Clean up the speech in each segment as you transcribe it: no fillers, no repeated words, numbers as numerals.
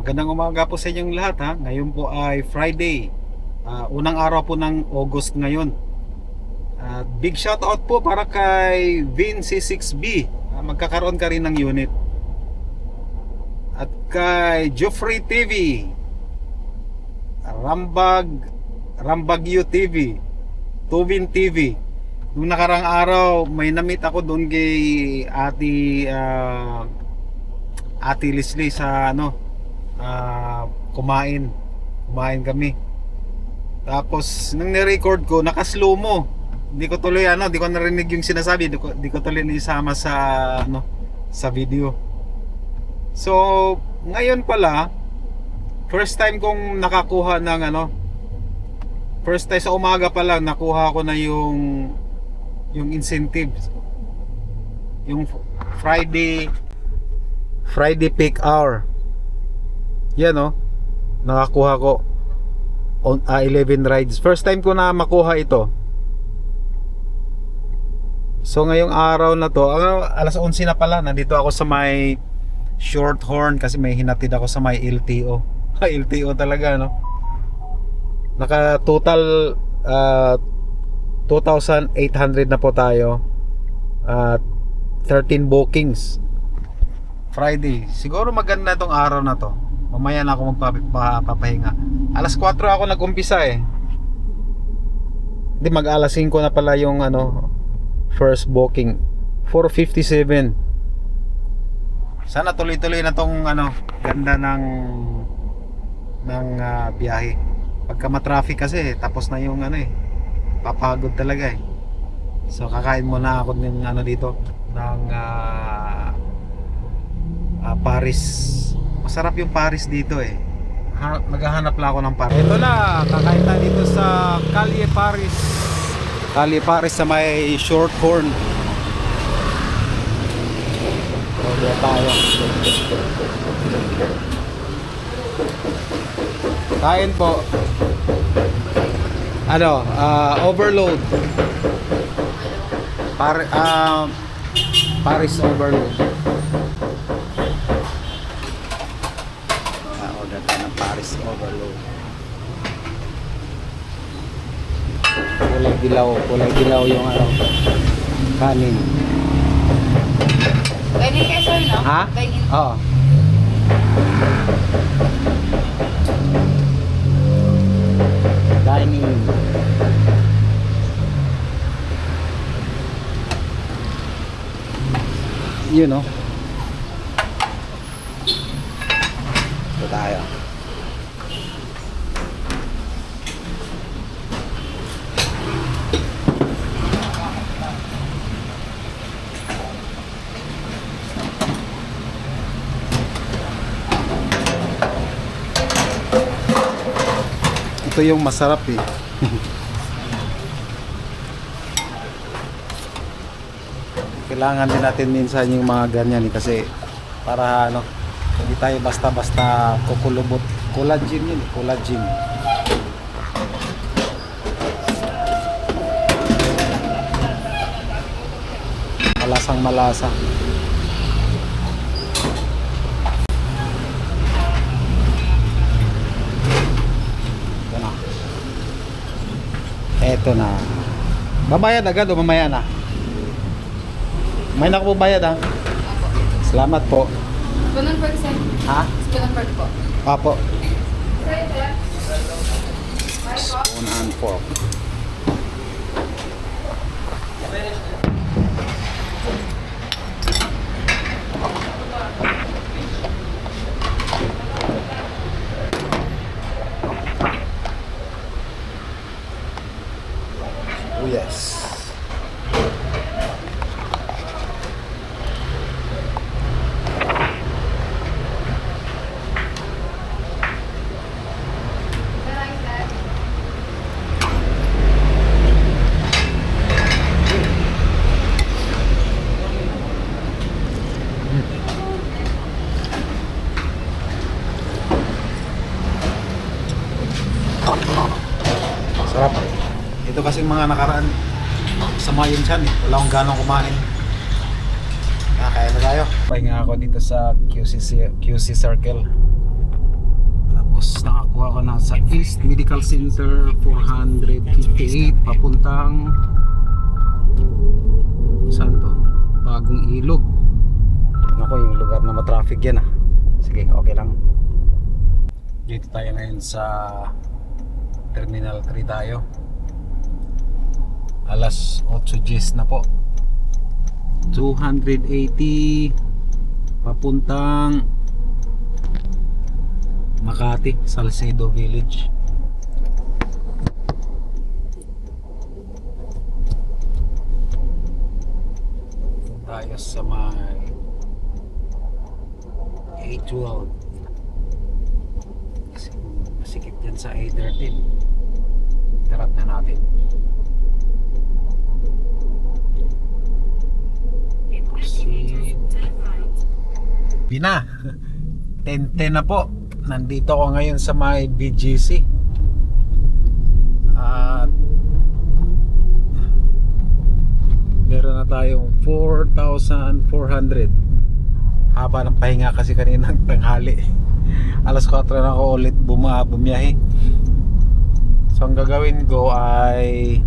Magandang umaga po sa inyong lahat ha. Ngayon po ay Friday. Unang araw po ng August ngayon. Big shout out po para kay Vince 6B. Magkakaroon ka rin ng unit. At kay Geoffrey TV, Rambagyo TV, Tuvin TV. Nung nakarang araw may namit ako doon kay Ate Leslie sa kumain kami. Tapos nang ni-record ko, naka-slow mo. Hindi ko tuloy hindi ko narinig yung sinasabi, hindi ko tuloy nisama sa video. So, ngayon pala first time kong nakakuha ng first time sa umaga pa lang nakuha ko na yung incentives. Yung Friday peak hour. Yan nakakuha ko on 11 rides. First time ko na makuha ito. So ngayong araw na to, alas 11 na pala, nandito ako sa may Shorthorn kasi may hinatid ako sa may LTO. LTO talaga Naka total 2,800 na po tayo. 13 bookings. Friday. Siguro maganda tong araw na to. Mamaya na ako magpapahinga. Alas 4 ako nag-umpisa Hindi, mag-alas 5 na pala yung first booking. 4:57. Sana tuloy-tuloy na tong ganda ng biyahe. Pagka ma-traffic kasi tapos na yung papagod talaga So kakain muna ako ng dito ng Paris. Masarap yung Paris dito Naghahanap lang ako ng Paris. Ito na, kakain tayo dito sa Calle Paris. Calle Paris sa may Shorthorn. Order tayo. Kain po. Overload. Paris overload. Order tayo ng Paris overload. Kulay dilaw yung kanin. Pwede kayo sir, no? Ha? Oo. Dining. Ito tayo. Ito yung masarap Kailangan din natin minsan yung mga ganyan kasi para hindi tayo basta-basta kukulubot. Collagen yun, collagen. Malasang malasa. Ito na. Babayad agad o mamaya na? May nakabayad Salamat po. Spoon and fork, sir. Ha? Spoon and fork po. Apo. Sir, sir. Spoon and fork. Oh yes. Sarap. Ito kasi mga nakaraan sama yung tiyan Wala akong ganong kumain. Kaya na tayo. Pahinga ako dito sa QC Circle. Tapos nakakuha ko na sa East Medical Center 458 papuntang saan to? Bagong Ilog. Ako yung lugar na matraffic yan ah. Sige, okay lang. Dito tayo ngayon sa Terminal 3 tayo. Alas 8:10 na po. 280 papuntang Makati, Salcedo Village. Tayo sa may A12. Kasi masikip yan sa A13. Harap na natin. Pina 10:10 na po. Nandito ako ngayon sa may BGC at meron na tayong 4,400. Haba ng pahinga kasi kaninang tanghali. Alas 4 na ako ulit bumiyahe. So ang gagawin ko ay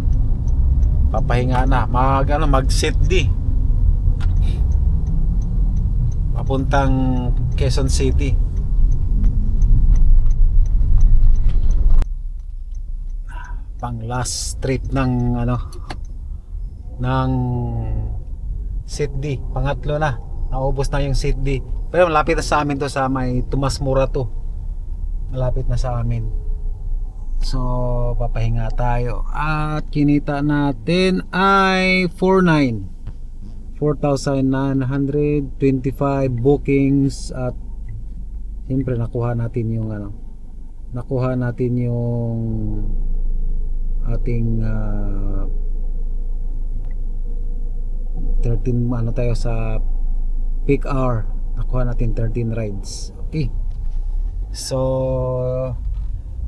papahinga na, mag-set D papuntang Quezon City. Pang last trip ng ng Set D, pangatlo na. Naubos na yung Set D. Pero malapit na sa amin to, sa may Tomas Morato. Malapit na sa amin. So papahinga tayo at kinita natin ay 4,925 bookings at siyempre nakuha natin yung ating 13 tayo sa peak hour. Nakuha natin 13 rides. Okay. So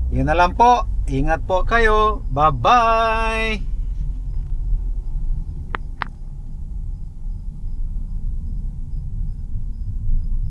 yun na lang po. Ingat po kayo. Bye bye.